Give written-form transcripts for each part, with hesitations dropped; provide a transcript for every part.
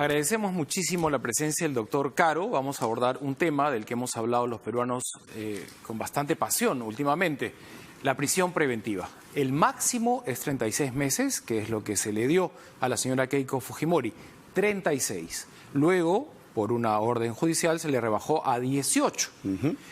Agradecemos muchísimo la presencia del doctor Caro. Vamos a abordar un tema del que hemos hablado los peruanos con bastante pasión últimamente, la prisión preventiva. El máximo es 36 meses, que es lo que se le dio a la señora Keiko Fujimori, 36. Luego, por una orden judicial, se le rebajó a 18.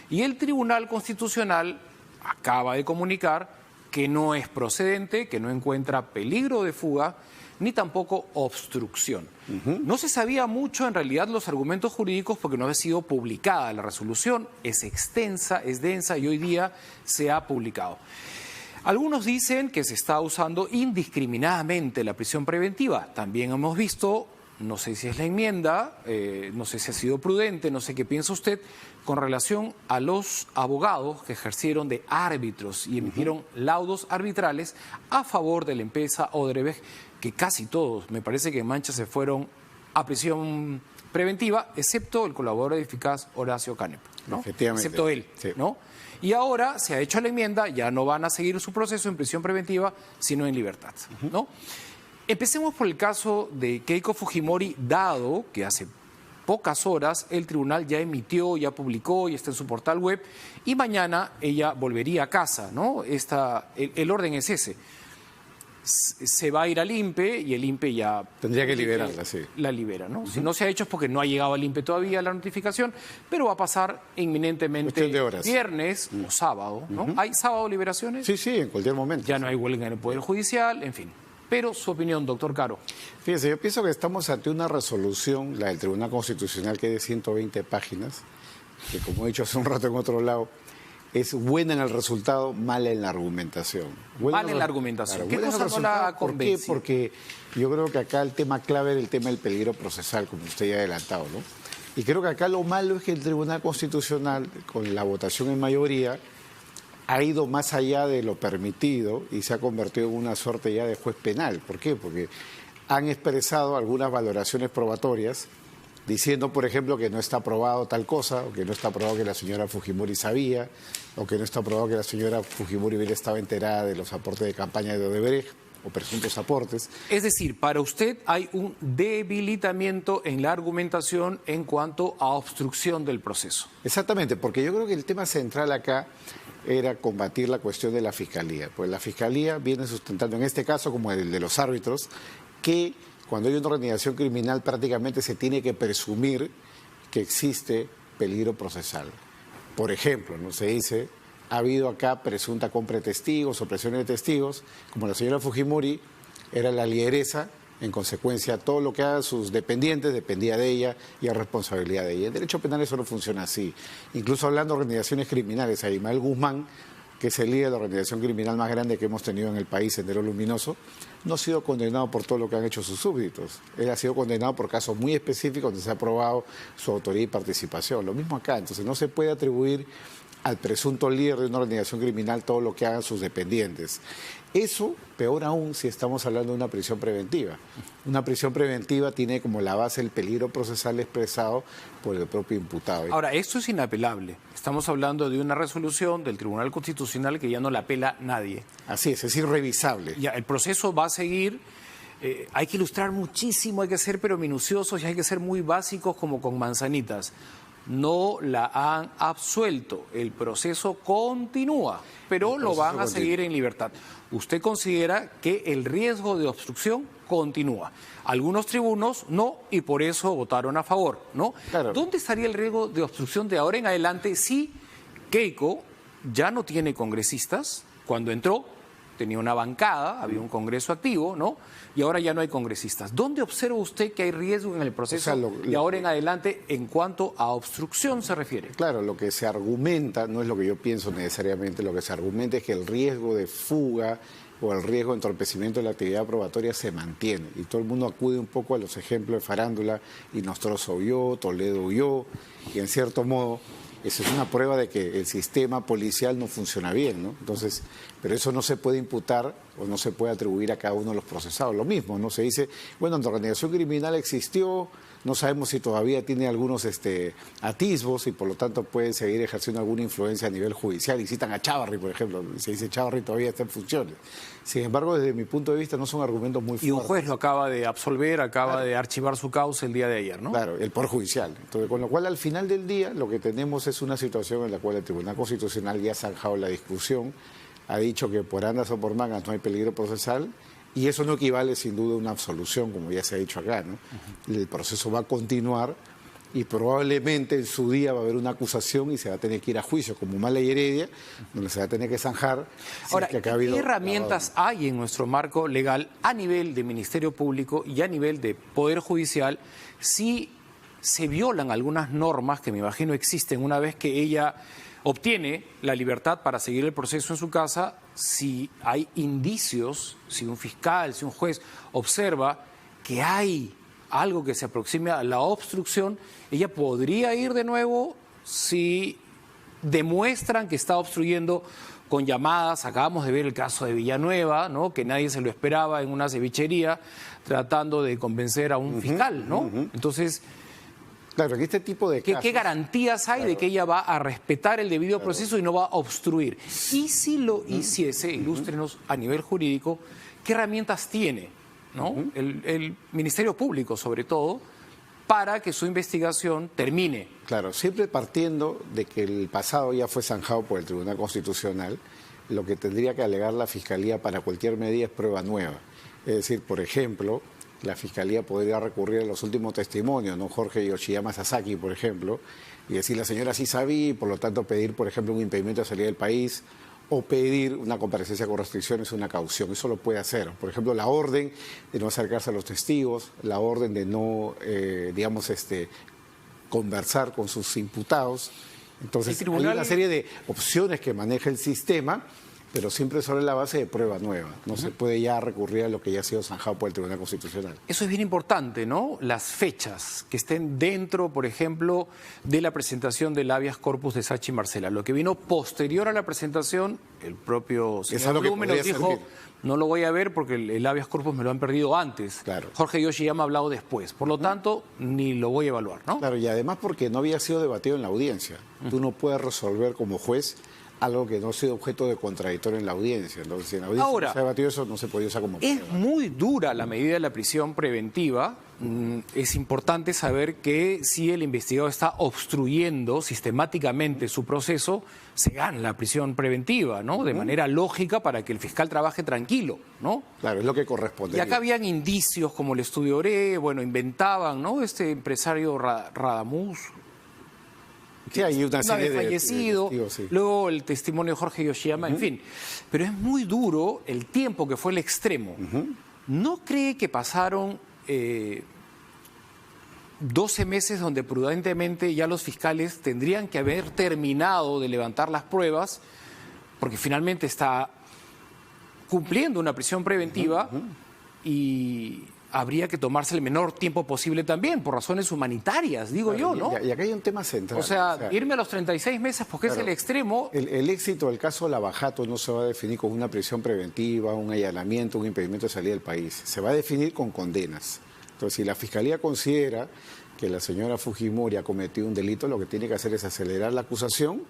Y el Tribunal Constitucional acaba de comunicar que no es procedente, que no encuentra peligro de fuga, ni tampoco obstrucción. No se sabía mucho en realidad los argumentos jurídicos porque no había sido publicada la resolución, es extensa, es densa y hoy día se ha publicado. Algunos dicen que se está usando indiscriminadamente la prisión preventiva. También hemos visto, no sé si es la enmienda, no sé si ha sido prudente, no sé qué piensa usted, con relación a los abogados que ejercieron de árbitros y emitieron laudos arbitrales a favor de la empresa Odebrecht, que casi todos, me parece que en Mancha se fueron a prisión preventiva, excepto el colaborador eficaz Horacio Canepa, ¿no? Efectivamente. Excepto él, sí. ¿no? Y ahora se ha hecho la enmienda, ya no van a seguir su proceso en prisión preventiva, sino en libertad, ¿no? Empecemos por el caso de Keiko Fujimori, dado que hace pocas horas el tribunal ya emitió, ya publicó, ya está en su portal web, y mañana ella volvería a casa, ¿no? El orden es ese. Se va a ir al INPE y el INPE ya... Tendría que liberarla, sí. La libera, ¿no? Si no se ha hecho es porque no ha llegado al INPE todavía la notificación, pero va a pasar inminentemente Cuestión de horas. Viernes o sábado, ¿no? ¿Hay sábado liberaciones? Sí, sí, en cualquier momento. Ya no hay huelga en el Poder Judicial, en fin. Pero su opinión, doctor Caro. Fíjese, yo pienso que estamos ante una resolución, la del Tribunal Constitucional, que es de 120 páginas, que como he dicho hace un rato en otro lado, es buena en el resultado, mala en la argumentación. Mala en la argumentación. Claro, ¿Qué cosa no la ha convencido? ¿Por qué? Porque yo creo que acá el tema clave era el tema del peligro procesal, como usted ya ha adelantado, ¿no? Y creo que acá lo malo es que el Tribunal Constitucional, con la votación en mayoría, ha ido más allá de lo permitido y se ha convertido en una suerte ya de juez penal. ¿Por qué? Porque han expresado algunas valoraciones probatorias diciendo, por ejemplo, que no está aprobado tal cosa, o que no está aprobado que la señora Fujimori sabía, o que no está aprobado que la señora Fujimori hubiera estado enterada de los aportes de campaña de Odebrecht, o presuntos aportes. Es decir, para usted hay un debilitamiento en la argumentación en cuanto a obstrucción del proceso. Exactamente, porque yo creo que el tema central acá era combatir la cuestión de la Fiscalía. Pues la Fiscalía viene sustentando, en este caso como el de los árbitros, que cuando hay una organización criminal prácticamente se tiene que presumir que existe peligro procesal. Por ejemplo, ¿no? Se dice, ha habido acá presunta compra de testigos o presiones de testigos, como la señora Fujimori era la lideresa, en consecuencia todo lo que hagan sus dependientes dependía de ella y es responsabilidad de ella. En derecho penal eso no funciona así. Incluso hablando de organizaciones criminales, Abimael Guzmán, que es el líder de la organización criminal más grande que hemos tenido en el país, Sendero Luminoso, no ha sido condenado por todo lo que han hecho sus súbditos. Él ha sido condenado por casos muy específicos donde se ha probado su autoría y participación. Lo mismo acá, entonces no se puede atribuir al presunto líder de una organización criminal todo lo que hagan sus dependientes. Eso, peor aún, si estamos hablando de una prisión preventiva. Una prisión preventiva tiene como la base el peligro procesal expresado por el propio imputado. Ahora, esto es inapelable. Estamos hablando de una resolución del Tribunal Constitucional que ya no la apela nadie. Así es irrevisable. Ya, el proceso va a seguir. Hay que ilustrar muchísimo, hay que ser pero minuciosos y hay que ser muy básicos como con manzanitas. No la han absuelto, el proceso continúa, pero lo van a seguir en libertad. ¿Usted considera que el riesgo de obstrucción continúa? Algunos tribunos no, y por eso votaron a favor, ¿no? Claro. ¿Dónde estaría el riesgo de obstrucción de ahora en adelante si Keiko ya no tiene congresistas? Cuando entró tenía una bancada, había un congreso activo, ¿no? Y ahora ya no hay congresistas. ¿Dónde observa usted que hay riesgo en el proceso de ahora en adelante en cuanto a obstrucción se refiere? Claro, lo que se argumenta, no es lo que yo pienso necesariamente, lo que se argumenta es que el riesgo de fuga o el riesgo de entorpecimiento de la actividad probatoria se mantiene. Y todo el mundo acude un poco a los ejemplos de farándula, y Nostroza huyó, Toledo huyó, y en cierto modo eso es una prueba de que el sistema policial no funciona bien, ¿no? Entonces, pero eso no se puede imputar o no se puede atribuir a cada uno de los procesados. Lo mismo, ¿no? Se dice, bueno, la organización criminal existió, no sabemos si todavía tiene algunos atisbos y por lo tanto puede seguir ejerciendo alguna influencia a nivel judicial. Y citan a Chávarri, por ejemplo, se dice Chávarri todavía está en funciones. Sin embargo, desde mi punto de vista no son argumentos muy fuertes. Y un juez lo acaba de absolver, acaba de archivar su causa el día de ayer, ¿no? Claro, el Poder Judicial. Entonces, con lo cual, al final del día, lo que tenemos es una situación en la cual el Tribunal Constitucional ya ha zanjado la discusión, ha dicho que por andas o por mangas no hay peligro procesal, y eso no equivale sin duda a una absolución, como ya se ha dicho acá, ¿no? El proceso va a continuar y probablemente en su día va a haber una acusación y se va a tener que ir a juicio, como Mala y Heredia, donde se va a tener que zanjar. Ahora, ¿qué herramientas hay en nuestro marco legal a nivel de Ministerio Público y a nivel de Poder Judicial si se violan algunas normas que me imagino existen una vez que ella obtiene la libertad para seguir el proceso en su casa, si hay indicios, si un fiscal, si un juez observa que hay algo que se aproxime a la obstrucción, ella podría ir de nuevo si demuestran que está obstruyendo con llamadas? Acabamos de ver el caso de Villanueva, ¿no? Que nadie se lo esperaba en una cevichería tratando de convencer a un fiscal, ¿no? Entonces, claro, que este tipo de casos, ¿qué garantías hay de que ella va a respetar el debido proceso y no va a obstruir? Y si lo hiciese, ilústrenos a nivel jurídico, ¿qué herramientas tiene, ¿no? El Ministerio Público, sobre todo, para que su investigación termine? Claro, siempre partiendo de que el pasado ya fue zanjado por el Tribunal Constitucional, lo que tendría que alegar la Fiscalía para cualquier medida es prueba nueva. Es decir, por ejemplo, la Fiscalía podría recurrir a los últimos testimonios, ¿no? Jorge Yoshiyama Sasaki, por ejemplo, y decir la señora sí sabía y por lo tanto pedir, por ejemplo, un impedimento de salida del país o pedir una comparecencia con restricciones, una caución. Eso lo puede hacer. Por ejemplo, la orden de no acercarse a los testigos, la orden de no, conversar con sus imputados. Entonces, hay una serie de opciones que maneja el sistema, pero siempre sobre la base de prueba nueva. No se puede ya recurrir a lo que ya ha sido zanjado por el Tribunal Constitucional. Eso es bien importante, ¿no? Las fechas que estén dentro, por ejemplo, de la presentación del habeas corpus de Sachi Marcela. Lo que vino posterior a la presentación, el propio señor Blumen nos dijo, no lo voy a ver porque el habeas corpus me lo han perdido antes. Claro. Jorge Yoshiyama ha hablado después. Por lo tanto, ni lo voy a evaluar, ¿no? Claro, y además porque no había sido debatido en la audiencia. Tú no puedes resolver como juez algo que no ha sido objeto de contradictorio en la audiencia. Entonces, si en la audiencia ahora, no se ha debatido eso, no se podía usar como prueba. Es muy dura la medida de la prisión preventiva. Es importante saber que si el investigado está obstruyendo sistemáticamente su proceso, se gana la prisión preventiva, ¿no? De manera lógica para que el fiscal trabaje tranquilo, ¿no? Claro, es lo que corresponde. Y acá habían indicios como el estudio Oré, bueno, inventaban, ¿no? Este empresario Radamus. Sí, hay una serie de fallecido, testigos, sí. Luego el testimonio de Jorge Yoshiyama, en fin. Pero es muy duro el tiempo que fue el extremo. ¿No cree que pasaron 12 meses donde prudentemente ya los fiscales tendrían que haber terminado de levantar las pruebas, porque finalmente está cumpliendo una prisión preventiva y habría que tomarse el menor tiempo posible también, por razones humanitarias, digo yo, ¿no? Y acá hay un tema central. O sea, irme a los 36 meses porque es el extremo. El éxito del caso Lavajato no se va a definir con una prisión preventiva, un allanamiento, un impedimento de salida del país. Se va a definir con condenas. Entonces, si la Fiscalía considera que la señora Fujimori ha cometido un delito, lo que tiene que hacer es acelerar la acusación,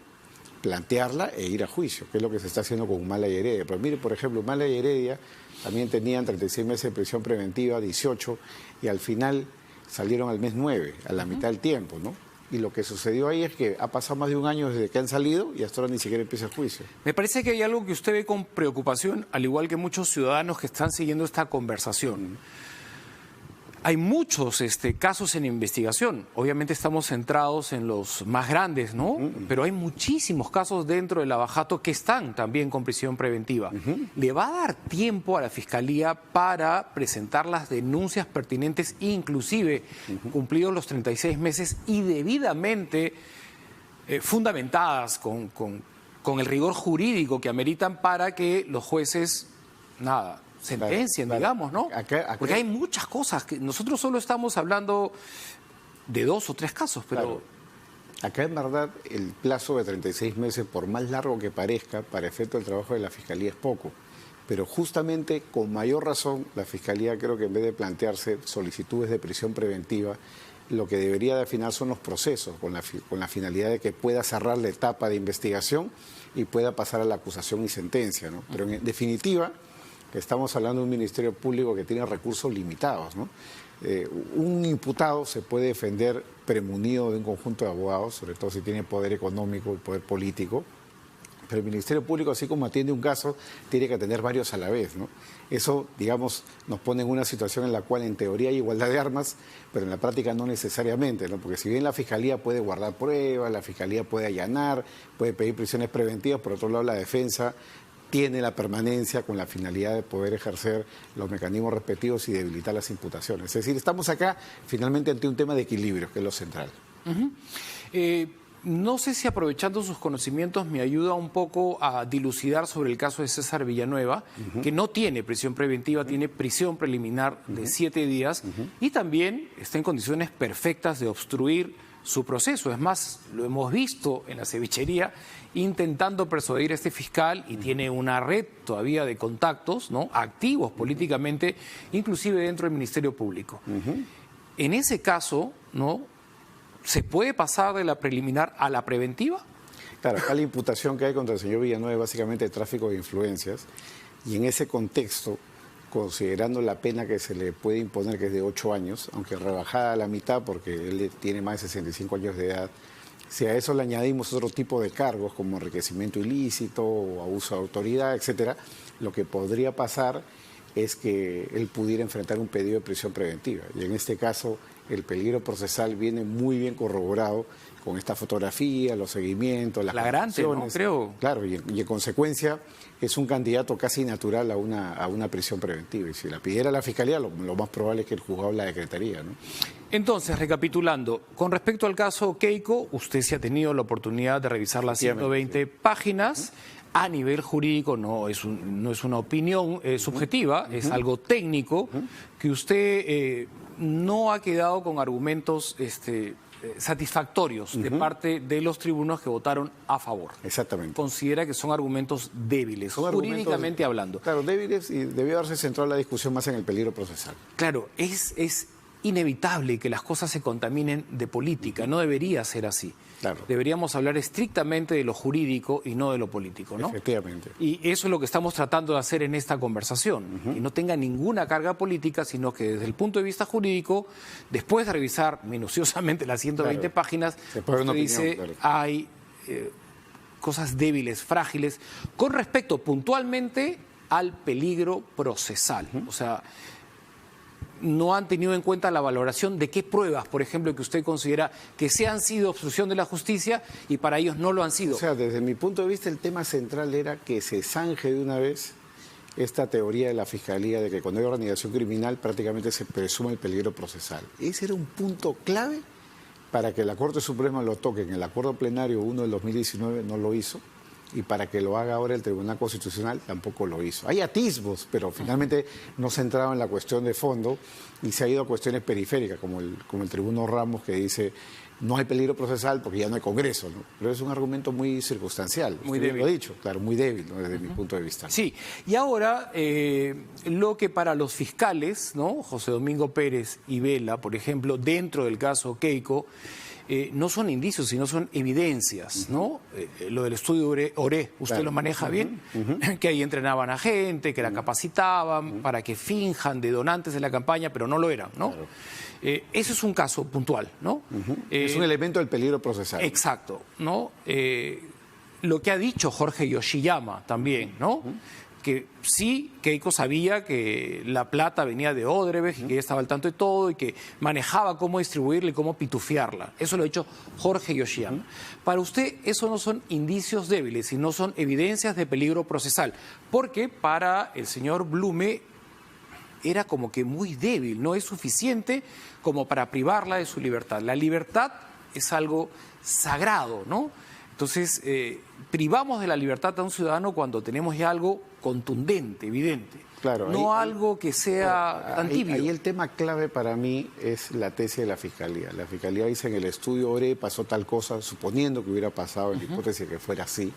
plantearla e ir a juicio, que es lo que se está haciendo con Humala y Heredia. Pero mire, por ejemplo, Humala y Heredia también tenían 36 meses de prisión preventiva, 18, y al final salieron al mes 9, a la mitad del tiempo, ¿no? Y lo que sucedió ahí es que ha pasado más de un año desde que han salido y hasta ahora ni siquiera empieza el juicio. Me parece que hay algo que usted ve con preocupación, al igual que muchos ciudadanos que están siguiendo esta conversación. Hay muchos casos en investigación. Obviamente estamos centrados en los más grandes, ¿no? Pero hay muchísimos casos dentro del Lavajato que están también con prisión preventiva. ¿Le va a dar tiempo a la Fiscalía para presentar las denuncias pertinentes, inclusive cumplidos los 36 meses y debidamente fundamentadas con el rigor jurídico que ameritan para que los jueces, sentencien, digamos, ¿no? Acá porque hay muchas cosas que nosotros solo estamos hablando de 2 o 3 casos, pero... Claro. Acá en verdad el plazo de 36 meses, por más largo que parezca, para efecto del trabajo de la Fiscalía es poco. Pero justamente con mayor razón la Fiscalía creo que en vez de plantearse solicitudes de prisión preventiva, lo que debería de afinar son los procesos, con la finalidad de que pueda cerrar la etapa de investigación y pueda pasar a la acusación y sentencia, ¿no? Pero en definitiva, estamos hablando de un Ministerio Público que tiene recursos limitados, ¿no? Un imputado se puede defender premunido de un conjunto de abogados, sobre todo si tiene poder económico y poder político, pero el Ministerio Público, así como atiende un caso, tiene que atender varios a la vez, ¿no? Eso, digamos, nos pone en una situación en la cual en teoría hay igualdad de armas, pero en la práctica no necesariamente, ¿no? Porque si bien la Fiscalía puede guardar pruebas, la Fiscalía puede allanar, puede pedir prisiones preventivas, por otro lado la defensa tiene la permanencia con la finalidad de poder ejercer los mecanismos respectivos y debilitar las imputaciones. Es decir, estamos acá finalmente ante un tema de equilibrio, que es lo central. No sé si aprovechando sus conocimientos me ayuda un poco a dilucidar sobre el caso de César Villanueva, que no tiene prisión preventiva, tiene prisión preliminar de 7 días y también está en condiciones perfectas de obstruir su proceso. Es más, lo hemos visto en la cevichería intentando persuadir a este fiscal y tiene una red todavía de contactos, ¿no?, activos políticamente, inclusive dentro del Ministerio Público. En ese caso, ¿no?, ¿se puede pasar de la preliminar a la preventiva? Claro, acá la imputación que hay contra el señor Villanueva es básicamente de tráfico de influencias y en ese contexto, considerando la pena que se le puede imponer, que es de 8 años, aunque rebajada a la mitad porque él tiene más de 65 años de edad, si a eso le añadimos otro tipo de cargos como enriquecimiento ilícito o abuso de autoridad, etcétera, lo que podría pasar es que él pudiera enfrentar un pedido de prisión preventiva. Y en este caso, el peligro procesal viene muy bien corroborado con esta fotografía, los seguimientos, las flagrante, ¿no? Creo. Claro, y en consecuencia es un candidato casi natural a una prisión preventiva. Y si la pidiera la Fiscalía, lo más probable es que el juzgado la decretaría, ¿no? Entonces, recapitulando, con respecto al caso Keiko, usted sí ha tenido la oportunidad de revisar las 120 páginas. A nivel jurídico no es una opinión subjetiva, es algo técnico, que usted no ha quedado con argumentos satisfactorios de parte de los tribunos que votaron a favor. Exactamente. Considera que son argumentos débiles, jurídicamente hablando. Claro, débiles, y debió haberse centrado la discusión más en el peligro procesal. Claro, es inevitable que las cosas se contaminen de política, no debería ser así. Claro. Deberíamos hablar estrictamente de lo jurídico y no de lo político, ¿no? Efectivamente. Y eso es lo que estamos tratando de hacer en esta conversación, que no tenga ninguna carga política, sino que desde el punto de vista jurídico, después de revisar minuciosamente las 120 páginas, usted dice, hay cosas débiles, frágiles, con respecto puntualmente al peligro procesal. O sea, no han tenido en cuenta la valoración de qué pruebas, por ejemplo, que usted considera que se han sido obstrucción de la justicia y para ellos no lo han sido. O sea, desde mi punto de vista el tema central era que se zanje de una vez esta teoría de la Fiscalía de que cuando hay organización criminal prácticamente se presume el peligro procesal. Ese era un punto clave para que la Corte Suprema lo toque. En el acuerdo plenario 1 del 2019 no lo hizo, y para que lo haga ahora el Tribunal Constitucional tampoco lo hizo. Hay atisbos, pero finalmente no se entraba en la cuestión de fondo y se ha ido a cuestiones periféricas, como el Tribuno Ramos, que dice no hay peligro procesal porque ya no hay Congreso, ¿no? Pero es un argumento muy circunstancial. Muy débil. Lo he dicho, claro, muy débil, ¿no?, desde mi punto de vista. Sí, y ahora lo que para los fiscales, ¿no?, José Domingo Pérez y Vela, por ejemplo, dentro del caso Keiko, no son indicios, sino son evidencias, ¿no? Lo del estudio ORE, usted lo maneja bien, que ahí entrenaban a gente, que la capacitaban para que finjan de donantes de la campaña, pero no lo eran, ¿no? Claro. Ese es un caso puntual, ¿no? Es un elemento del peligro procesal. Exacto, ¿no? Lo que ha dicho Jorge Yoshiyama también, ¿no? Que sí, Keiko sabía que la plata venía de Odebrecht y que ella estaba al tanto de todo y que manejaba cómo distribuirla y cómo pitufiarla. Eso lo ha dicho Jorge Yoshiyama. Para usted, eso no son indicios débiles, sino son evidencias de peligro procesal. Porque para el señor Blume era como que muy débil, no es suficiente como para privarla de su libertad. La libertad es algo sagrado, ¿no? Entonces, privamos de la libertad a un ciudadano cuando tenemos ya algo contundente, evidente. Claro, no algo que sea tan tibio. Ahí el tema clave para mí es la tesis de la Fiscalía. La Fiscalía dice en el estudio ORE pasó tal cosa, suponiendo que hubiera pasado, en la hipótesis que fuera así.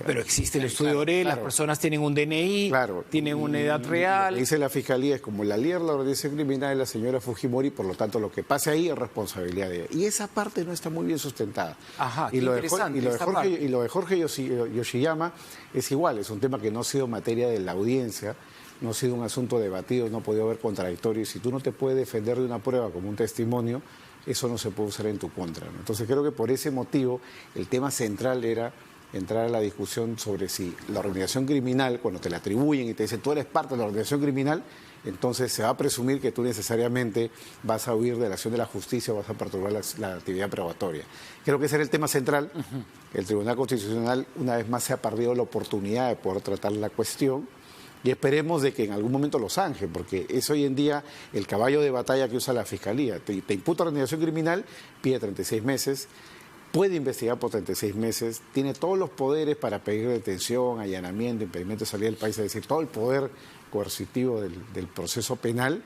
Pero existe el estudio Orell, las personas tienen un DNI, tienen una edad real. Lo que dice la Fiscalía es como la líder de la organización criminal es la señora Fujimori, por lo tanto lo que pase ahí es responsabilidad de ella. Y esa parte no está muy bien sustentada. Ajá, y lo de Jorge Yoshiyama es igual, es un tema que no ha sido materia de la audiencia, no ha sido un asunto debatido, no ha podido haber contradictorio. Y si tú no te puedes defender de una prueba como un testimonio, eso no se puede usar en tu contra, ¿no? Entonces creo que por ese motivo el tema central era entrar a la discusión sobre si la organización criminal, cuando te la atribuyen y te dicen tú eres parte de la organización criminal, entonces se va a presumir que tú necesariamente vas a huir de la acción de la justicia o vas a perturbar la actividad probatoria. Creo que ese era el tema central. El Tribunal Constitucional una vez más se ha perdido la oportunidad de poder tratar la cuestión y esperemos de que en algún momento lo zanje, porque es hoy en día el caballo de batalla que usa la Fiscalía. Te imputa organización criminal, pide 36 meses, puede investigar por 36 meses, tiene todos los poderes para pedir detención, allanamiento, impedimento de salir del país, es decir, todo el poder coercitivo del proceso penal,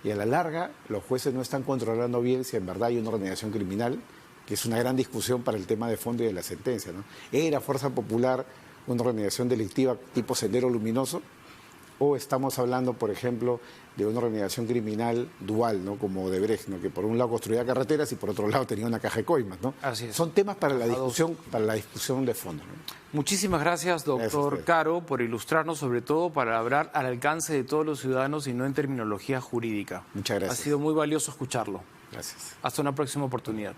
y a la larga los jueces no están controlando bien si en verdad hay una organización criminal, que es una gran discusión para el tema de fondo y de la sentencia, ¿no? ¿Era Fuerza Popular una organización delictiva tipo Sendero Luminoso? ¿O estamos hablando, por ejemplo, de una organización criminal dual, ¿no? Como Odebrecht, ¿no? Que por un lado construía carreteras y por otro lado tenía una caja de coimas, ¿no? Así es. Son temas para la discusión de fondo, ¿no? Muchísimas gracias, doctor Caro, por ilustrarnos, sobre todo para hablar al alcance de todos los ciudadanos y no en terminología jurídica. Muchas gracias. Ha sido muy valioso escucharlo. Gracias. Hasta una próxima oportunidad.